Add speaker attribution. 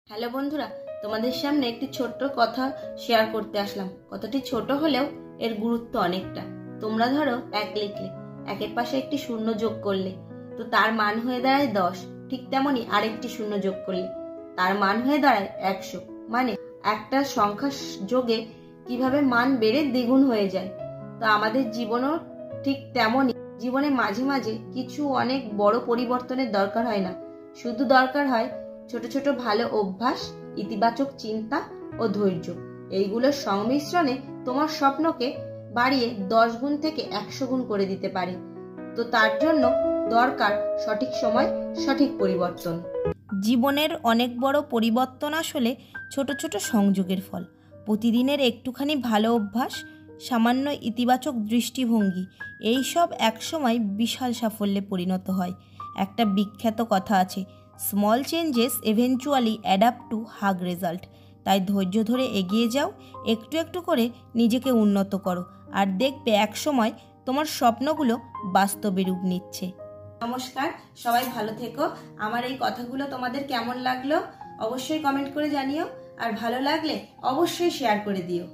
Speaker 1: Hello বন্ধুরা, তোমাদের সামনে একটি ছোট্ট কথা শেয়ার করতে আসলাম। কথাটি ছোট হলেও এর গুরুত্ব অনেকটা। তোমরা ধরো 1 লিখলে, 1-এর পাশে একটি শূন্য যোগ করলে, তো তার মান হয়ে দাঁড়ায় 10। ঠিক তেমনি আরেকটি শূন্য যোগ করলে তার মান হয়ে দাঁড়ায় 100। মানে একটা সংখ্যা যোগে কিভাবে মান বেড়ে দ্বিগুণ হয়ে যায়। তো আমাদের জীবনও ঠিক তেমনই। জীবনে মাঝে মাঝে কিছু অনেক বড় পরিবর্তনের দরকার হয় না, শুধু দরকার হয় ছোট ছোট ভালো অভ্যাস, ইতিবাচক চিন্তা ও ধৈর্য। এইগুলোর সংমিশ্রণে তোমার স্বপ্নকে বাড়িয়ে 10 গুণ থেকে 100 গুণ করে দিতে পারে। তো তার জন্য দরকার সঠিক সময় সঠিক পরিবর্তন। জীবনের অনেক বড় পরিবর্তন আসলে ছোট ছোট সংযোগের ফল। প্রতিদিনের একটুখানি ভালো অভ্যাস, সামান্য ইতিবাচক দৃষ্টিভঙ্গি, এই সব একসময় বিশাল সাফল্যে পরিণত হয়। একটা বিখ্যাত কথা আছে, small changes eventually add up to huge result. তাই ধৈর্য ধরে এগিয়ে যাও, একটু একটু করে নিজেকে উন্নত করো, আর দেখবে একসময় তোমার স্বপ্নগুলো বাস্তবে রূপ নিচ্ছে। নমস্কার, সবাই ভালো থেকো। আমার এই কথাগুলো তোমাদের কেমন লাগলো অবশ্যই কমেন্ট করে জানিও, আর ভালো লাগলে অবশ্যই শেয়ার করে দিও।